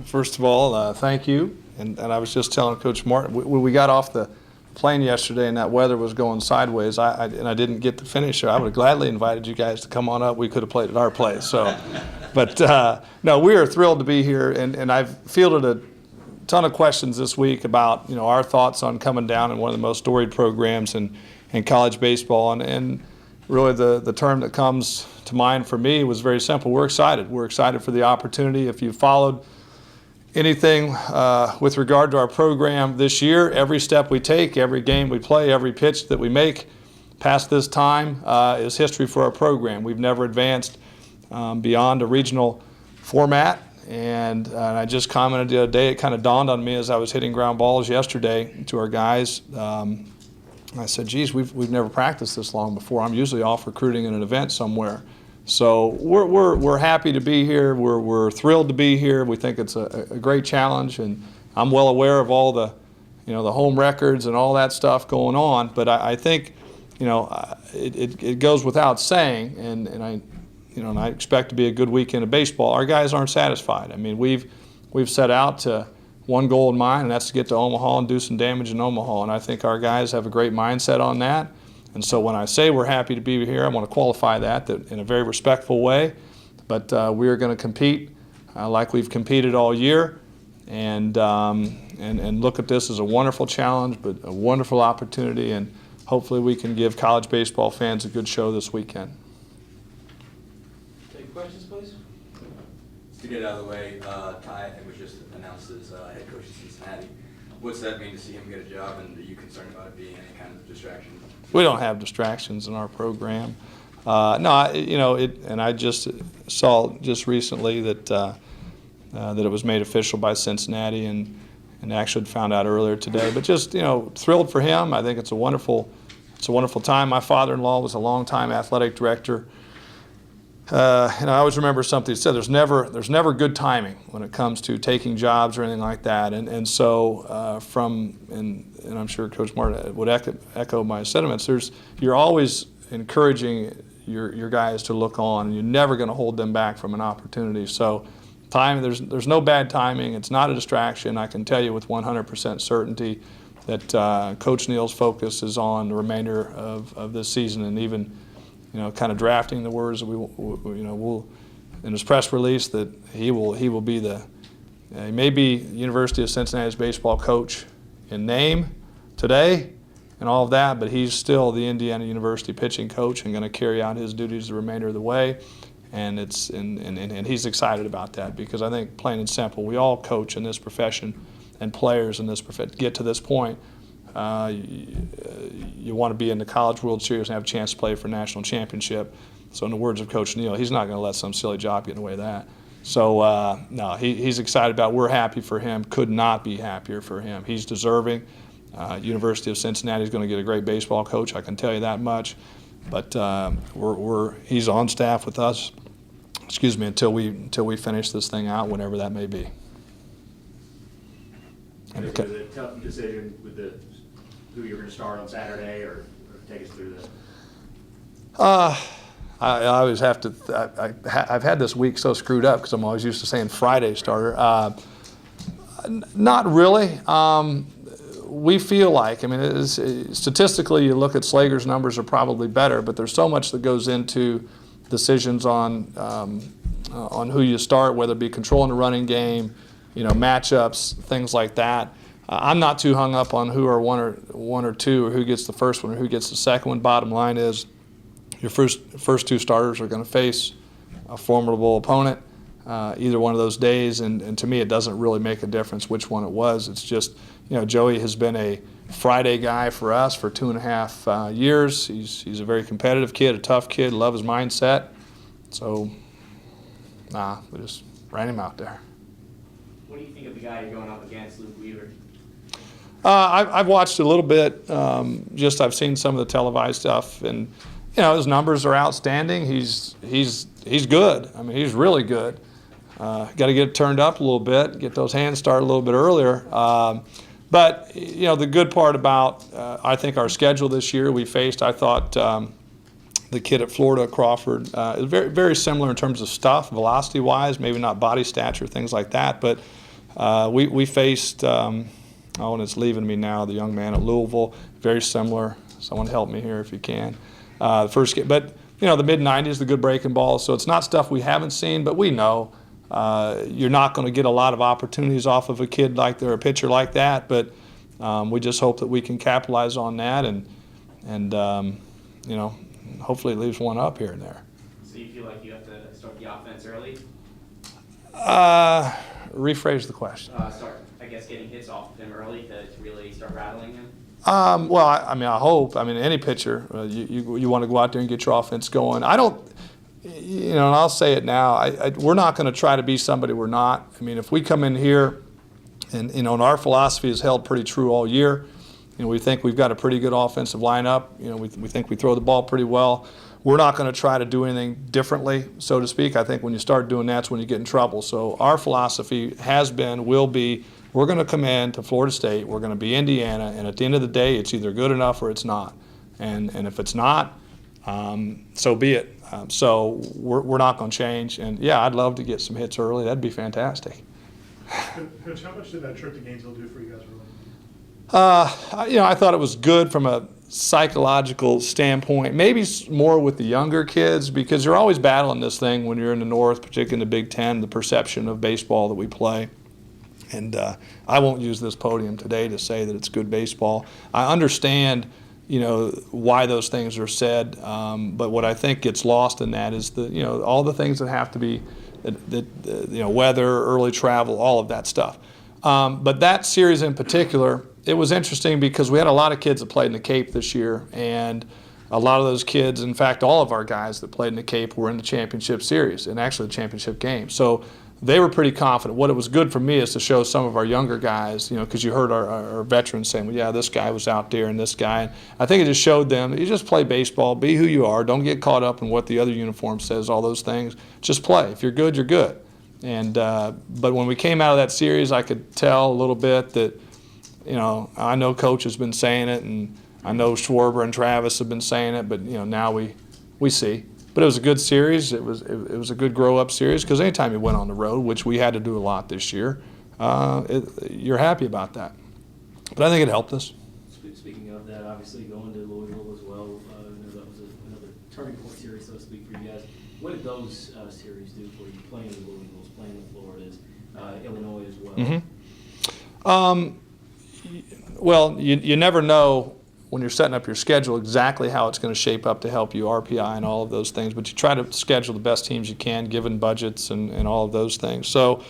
First of all, thank you. And I was just telling Coach Martin, when we got off the plane yesterday and that weather was going sideways, and I didn't get to finish there, I would have gladly invited you guys to come on up. We could have played at our place. So, but no, we are thrilled to be here, and I've fielded a ton of questions this week about our thoughts on coming down in one of the most storied programs in college baseball, and really the term that comes to mind for me was very simple. We're excited. We're excited for the opportunity. If you followed anything with regard to our program this year, every step we take, every game we play, every pitch that we make past this time is history for our program. We've never advanced beyond a regional format, and I just commented the other day, it kind of dawned on me as I was hitting ground balls yesterday to our guys. I said, geez, we've never practiced this long before. I'm usually off recruiting at an event somewhere. So we're happy to be here. We're thrilled to be here. We think it's a great challenge, and I'm well aware of all the the home records and all that stuff going on. But I think it goes without saying, and I expect to be a good weekend of baseball. Our guys aren't satisfied. I mean, we've set out to one goal in mind, and that's to get to Omaha and do some damage in Omaha. And I think our guys have a great mindset on that. And so when I say we're happy to be here, I want to qualify that in a very respectful way. But we are going to compete like we've competed all year, and look at this as a wonderful challenge, but a wonderful opportunity, and hopefully we can give college baseball fans a good show this weekend. Any questions, please? To get it out of the way, Ty, I think, was just announced as head coach of Cincinnati. What's that mean to see him get a job, and are you concerned about it being any kind of distraction? We don't have distractions in our program. No, and I just saw just recently that it was made official by Cincinnati, and actually found out earlier today. But just thrilled for him. I think it's a wonderful time. My father-in-law was a longtime athletic director. And I always remember something he said, there's never good timing when it comes to taking jobs or anything like that. And so and I'm sure Coach Martin would echo my sentiments, you're always encouraging your guys to look on, and you're never going to hold them back from an opportunity. So there's no bad timing. It's not a distraction. I can tell you with 100% certainty that Coach Neal's focus is on the remainder of this season, and even kind of drafting the words that we'll in his press release that he will be he may be University of Cincinnati's baseball coach in name today and all of that, but he's still the Indiana University pitching coach and going to carry out his duties the remainder of the way. And and he's excited about that, because I think, plain and simple, we all coach in this profession, and players in this profession get to this point. You want to be in the College World Series and have a chance to play for a national championship. So in the words of Coach Neal, he's not going to let some silly job get in the way of that. So no, he's excited about it. We're happy for him. Could not be happier for him. He's deserving. University of Cincinnati is going to get a great baseball coach, I can tell you that much. But he's on staff with us, until we finish this thing out, whenever that may be. Okay. Was it a tough decision with who you're going to start on Saturday, or take us through that? I always have to. I've had this week so screwed up because I'm always used to saying Friday starter. Not really. We feel like, statistically, you look at Slager's numbers are probably better, but there's so much that goes into decisions on who you start, whether it be controlling the running game, matchups, things like that. I'm not too hung up on who are one or two, or who gets the first one or who gets the second one. Bottom line is, your first two starters are going to face a formidable opponent either one of those days, and to me it doesn't really make a difference which one it was. It's just, Joey has been a Friday guy for us for 2.5 years. He's a very competitive kid, a tough kid, love his mindset. So, we just ran him out there. What do you think of the guy you're going up against, Luke Weaver? I've watched a little bit. I've seen some of the televised stuff, and his numbers are outstanding. He's good. He's really good. Got to get it turned up a little bit, get those hands started a little bit earlier. But the good part about I think our schedule this year, we faced, I thought, the kid at Florida, Crawford, is very, very similar in terms of stuff, velocity-wise, maybe not body stature, things like that. But we faced, and it's leaving me now, the young man at Louisville, very similar. Someone help me here if you can. The first game, but the mid-90s, the good breaking ball. So it's not stuff we haven't seen, but we know you're not going to get a lot of opportunities off of a kid like or a pitcher like that. But we just hope that we can capitalize on that, and hopefully it leaves one up here and there. So you feel like you have to start the offense early? Rephrase the question. Start, I guess, getting hits off of him early to really start rattling him? Well, I hope. Any pitcher, you want to go out there and get your offense going. I don't, and I'll say it now, we're not going to try to be somebody we're not. If we come in here and, and our philosophy is held pretty true all year. We think we've got a pretty good offensive lineup. We think we throw the ball pretty well. We're not going to try to do anything differently, so to speak. I think when you start doing that's when you get in trouble. So our philosophy has been, will be, we're going to come in to Florida State, we're going to be Indiana, and at the end of the day, it's either good enough or it's not. And if it's not, so be it. So we're not going to change. And yeah, I'd love to get some hits early. That'd be fantastic. Coach, how much did that trip to Gainesville do for you guys early? I thought it was good from a psychological standpoint, maybe more with the younger kids, because you're always battling this thing when you're in the North, particularly in the Big Ten, the perception of baseball that we play. And I won't use this podium today to say that it's good baseball. I understand, why those things are said, but what I think gets lost in that is all the things that have to be, weather, early travel, all of that stuff. But that series in particular, it was interesting because we had a lot of kids that played in the Cape this year, and a lot of those kids, in fact, all of our guys that played in the Cape were in the championship series and actually the championship game. So they were pretty confident. What it was good for me is to show some of our younger guys, because you heard our veterans saying, well, yeah, this guy was out there and this guy. And I think it just showed them, you just play baseball, be who you are, don't get caught up in what the other uniform says, all those things. Just play. If you're good, you're good. And but when we came out of that series, I could tell a little bit that, I know Coach has been saying it, and I know Schwarber and Travis have been saying it, but now we see. But it was a good series. It was a good grow-up series, because anytime you went on the road, which we had to do a lot this year, you're happy about that. But I think it helped us. Speaking of that, obviously going to Louisville as well, that was another turning point series, so to speak, for you guys. What did those series do for you, playing the Louisvilles, playing the Floridas, Illinois as well? Mm-hmm. Well, you never know when you're setting up your schedule exactly how it's going to shape up to help you RPI and all of those things, but you try to schedule the best teams you can given budgets and all of those things. So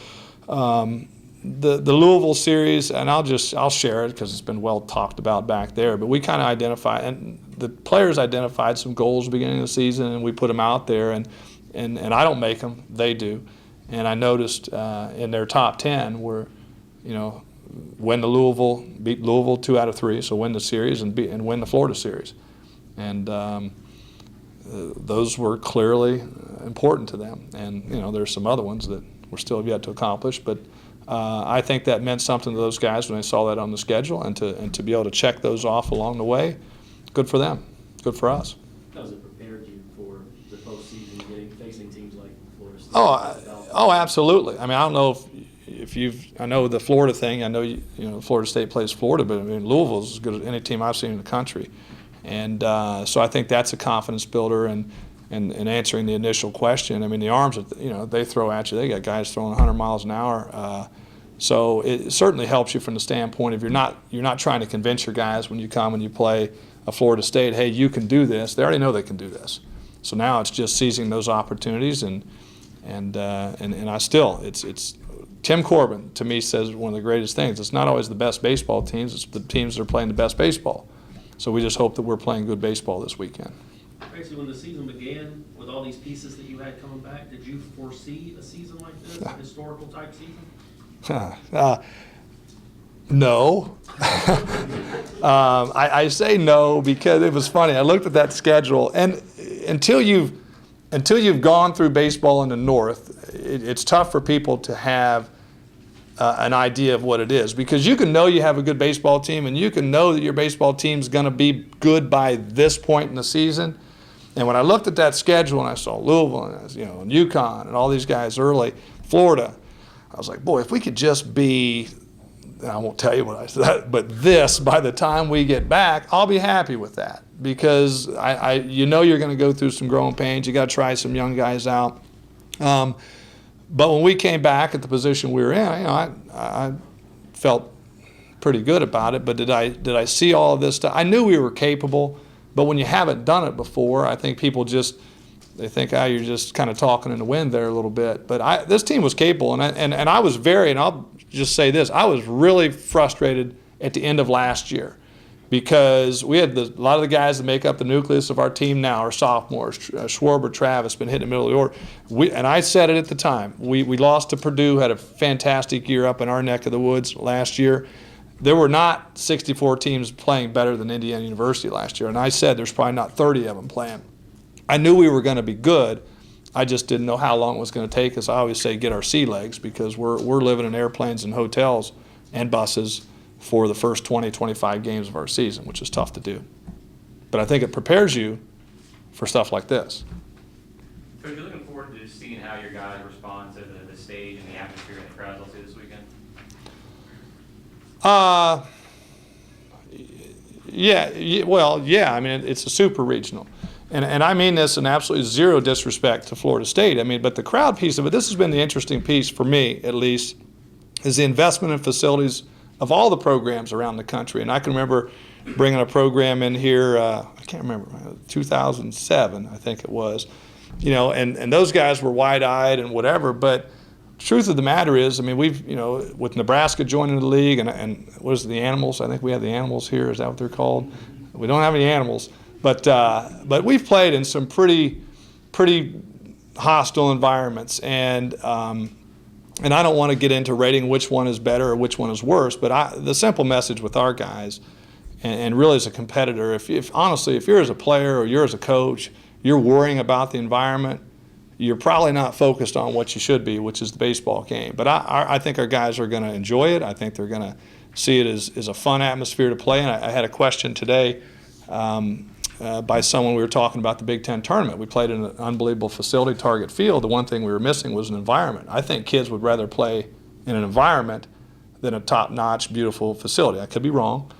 the Louisville series, and I'll share it because it's been well talked about back there, but we kind of identified, and the players identified some goals at the beginning of the season, and we put them out there, and I don't make them, they do. And I noticed in their top 10 were, win the Louisville, beat Louisville 2 out of 3, so win the series and win the Florida series. And those were clearly important to them. And, there's some other ones that we're still yet to accomplish, but I think that meant something to those guys when they saw that on the schedule, and to be able to check those off along the way, good for them, good for us. How has it prepared you for the postseason, facing teams like Florida State? Oh, absolutely. I don't know I know the Florida thing. I know Florida State plays Florida, but Louisville's as good as any team I've seen in the country, and so I think that's a confidence builder. And answering the initial question, the arms that they throw at you, they got guys throwing 100 miles an hour. So it certainly helps you from the standpoint of you're not trying to convince your guys when you come and you play a Florida State, hey, you can do this. They already know they can do this. So now it's just seizing those opportunities, and I still it's. Tim Corbin, to me, says one of the greatest things. It's not always the best baseball teams. It's the teams that are playing the best baseball. So we just hope that we're playing good baseball this weekend. Tracy, when the season began, with all these pieces that you had coming back, did you foresee a season like this, a historical type season? No. I say no because it was funny. I looked at that schedule, and until you've gone through baseball in the North, it's tough for people to have an idea of what it is, because you can know you have a good baseball team, and you can know that your baseball team's going to be good by this point in the season, And when I looked at that schedule and I saw Louisville and, and UConn and all these guys early, Florida, I was like, boy, if we could just be, and I won't tell you what I said, but this, by the time we get back, I'll be happy with that. Because you're going to go through some growing pains. You got to try some young guys out. But when we came back at the position we were in, I felt pretty good about it. But did I see all of this stuff? I knew we were capable, but when you haven't done it before, I think people they think, you're just kind of talking in the wind there a little bit. But this team was capable, and I was and I'll just say this, I was really frustrated at the end of last year. Because we had a lot of the guys that make up the nucleus of our team now are sophomores. Schwarber, Travis, been hitting the middle of the order. And I said it at the time. We lost to Purdue, had a fantastic year up in our neck of the woods last year. There were not 64 teams playing better than Indiana University last year. And I said there's probably not 30 of them playing. I knew we were going to be good. I just didn't know how long it was going to take us. I always say get our sea legs, because we're living in airplanes and hotels and buses for the first 20, 25 games of our season, which is tough to do. But I think it prepares you for stuff like this. Coach, you're looking forward to seeing how your guys respond to the stage and the atmosphere and the crowds they'll see this weekend? Yeah. I mean, it's a super regional. And I mean this in absolutely zero disrespect to Florida State. I mean, but the crowd piece of it, this has been the interesting piece for me, at least, is the investment in facilities of all the programs around the country. And I can remember bringing a program in here, I can't remember, 2007, I think it was, and those guys were wide-eyed and whatever. But the truth of the matter is, I mean, we've, with Nebraska joining the league and what is it, the Animals? I think we have the Animals here. Is that what they're called? We don't have any Animals. But we've played in some pretty hostile environments. And I don't want to get into rating which one is better or which one is worse, but the simple message with our guys, and really as a competitor, if honestly, if you're as a player or you're as a coach, you're worrying about the environment, you're probably not focused on what you should be, which is the baseball game. But I think our guys are going to enjoy it. I think they're going to see it as a fun atmosphere to play in. I had a question today by someone. We were talking about the Big Ten tournament. We played in an unbelievable facility, Target Field. The one thing we were missing was an environment. I think kids would rather play in an environment than a top-notch, beautiful facility. I could be wrong.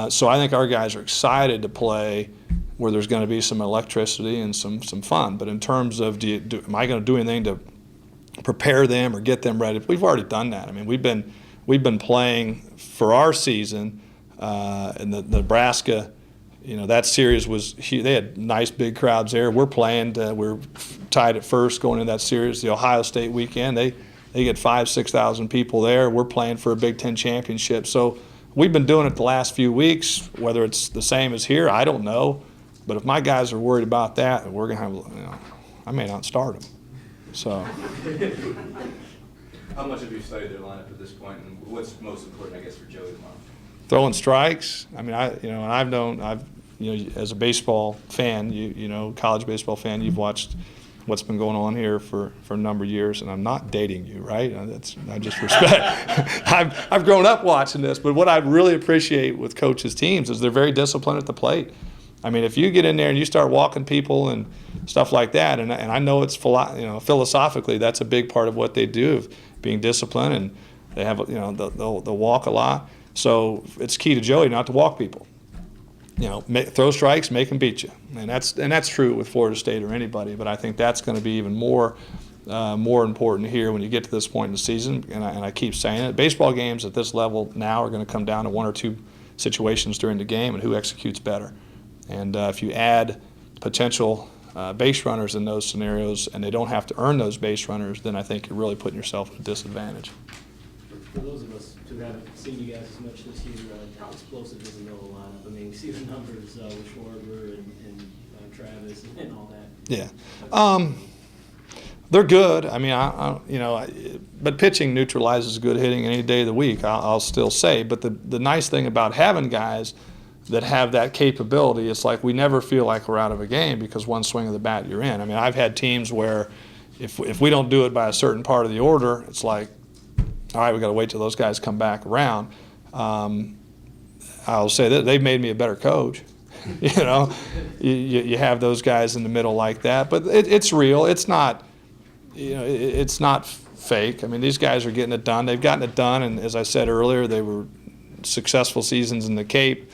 So I think our guys are excited to play where there's going to be some electricity and some fun. But in terms of am I going to do anything to prepare them or get them ready? We've already done that. I mean, we've been playing for our season in the Nebraska. That series was huge. They had nice big crowds there. We're playing. We're tied at first going into that series. The Ohio State weekend, they get 5,000-6,000 people there. We're playing for a Big Ten championship. So we've been doing it the last few weeks. Whether it's the same as here, I don't know. But if my guys are worried about that, we're going to have, I may not start them. So. How much have you studied their lineup at this point, and what's most important, I guess, for Joey tomorrow? Throwing strikes. I mean, as a baseball fan, college baseball fan, you've watched what's been going on here for a number of years, and I'm not dating you, right? I just respect. I've grown up watching this, but what I really appreciate with coaches' teams is they're very disciplined at the plate. I mean, if you get in there and you start walking people and stuff like that, and I know it's philosophically that's a big part of what they do, of being disciplined, and they have they'll walk a lot. So it's key to Joey not to walk people. Throw strikes, make them beat you, and that's true with Florida State or anybody. But I think that's going to be even more important here when you get to this point in the season. And I keep saying it. Baseball games at this level now are going to come down to one or two situations during the game and who executes better. And if you add potential base runners in those scenarios and they don't have to earn those base runners, then I think you're really putting yourself at a disadvantage. For those of us who haven't seen you guys as much this year, how explosive is the middle lineup? I mean, we see the numbers with Schwarber and Travis and all that. Yeah. They're good. I mean, but pitching neutralizes good hitting any day of the week, I'll still say. But the nice thing about having guys that have that capability, it's like we never feel like we're out of a game because one swing of the bat you're in. I mean, I've had teams where if we don't do it by a certain part of the order, it's like, all right, we got to wait till those guys come back around. I'll say that they've made me a better coach You know, you have those guys in the middle like that, but it's real. It's not, it's not fake. I mean, these guys are getting it done. They've gotten it done, and as I said earlier, they were successful seasons in the Cape.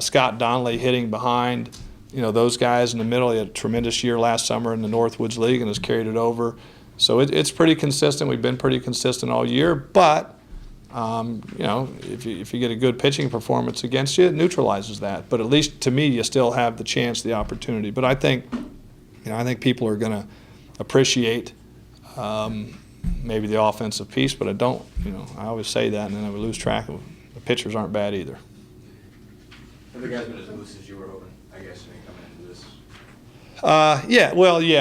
Scott Donnelly hitting behind, those guys in the middle. He had a tremendous year last summer in the Northwoods League and has carried it over. So it's pretty consistent. We've been pretty consistent all year, but if you get a good pitching performance against you, it neutralizes that. But at least to me, you still have the chance, the opportunity. But I think people are going to appreciate maybe the offensive piece, but I don't. I always say that, and then I would lose track of the pitchers aren't bad either. Have the guys been as loose as you were hoping, I guess, coming into this?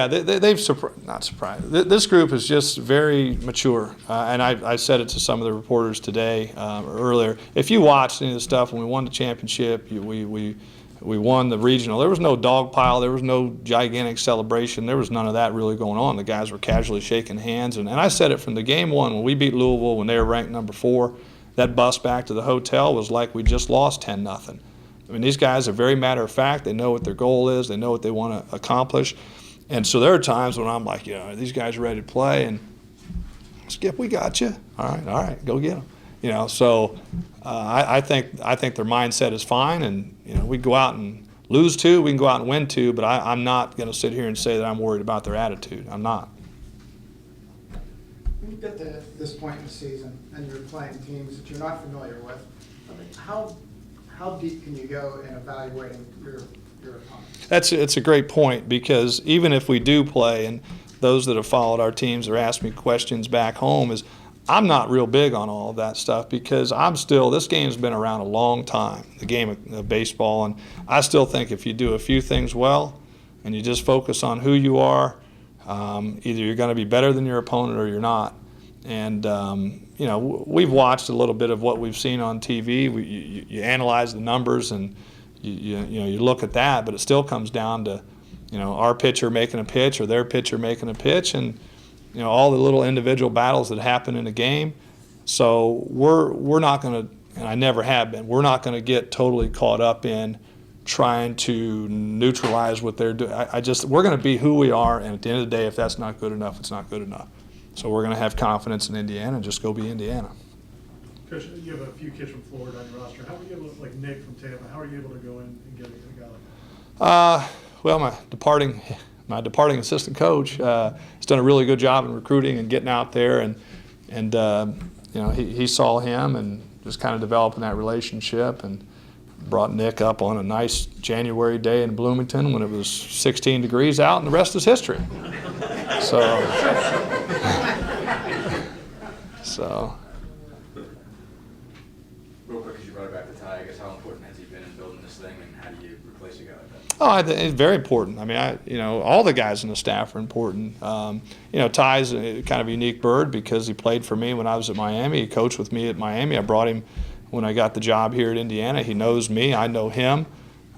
They've not surprised. This group is just very mature, and I said it to some of the reporters today earlier. If you watched any of the stuff when we won the championship, we won the regional. There was no dog pile. There was no gigantic celebration. There was none of that really going on. The guys were casually shaking hands, and I said it from the game one when we beat Louisville when they were ranked number 4. That bus back to the hotel was like we just lost 10-0. I mean, these guys are very matter of fact. They know what their goal is. They know what they want to accomplish. And so there are times when I'm like, these guys are ready to play, and Skip, we got you. All right, go get them. So I think their mindset is fine, and we go out and lose 2, we can go out and win 2, but I'm not going to sit here and say that I'm worried about their attitude. I'm not. When you get to this point in the season and you're playing teams that you're not familiar with, I mean, how deep can you go in evaluating your opponents? It's a great point, because even if we do play, and those that have followed our teams or asked me questions back home, is I'm not real big on all of that stuff, because this game's been around a long time, the game of baseball, and I still think if you do a few things well and you just focus on who you are, either you're going to be better than your opponent or you're not. And we've watched a little bit of what we've seen on TV. You analyze the numbers and you look at that, but it still comes down to our pitcher making a pitch or their pitcher making a pitch, and all the little individual battles that happen in a game. So we're not going to, and I never have been, we're not going to get totally caught up in trying to neutralize what they're doing. We're going to be who we are, and at the end of the day, if that's not good enough, it's not good enough. So we're going to have confidence in Indiana and just go be Indiana. Coach, you have a few kids from Florida on your roster. How were you able to, like Nick from Tampa, how are you able to go in and get a guy like that? Well, my departing assistant coach has done a really good job in recruiting and getting out there, and he saw him and just kind of developing that relationship, and brought Nick up on a nice January day in Bloomington when it was 16 degrees out, and the rest is history. So. Real quick, because you brought it back to Ty, I guess how important has he been in building this thing, and how do you replace a guy like that? Oh, I think it's very important. I mean, all the guys on the staff are important. Ty's a kind of a unique bird because he played for me when I was at Miami. He coached with me at Miami. I brought him when I got the job here at Indiana. He knows me. I know him.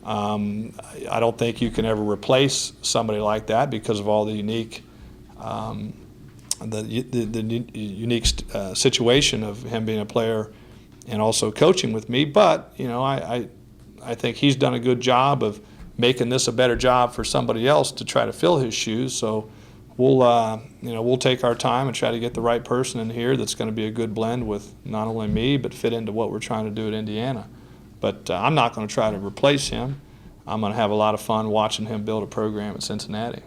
I don't think you can ever replace somebody like that because of all the unique situation of him being a player and also coaching with me. But I think he's done a good job of making this a better job for somebody else to try to fill his shoes. So we'll take our time and try to get the right person in here that's going to be a good blend with not only me but fit into what we're trying to do at Indiana. But I'm not going to try to replace him. I'm going to have a lot of fun watching him build a program at Cincinnati.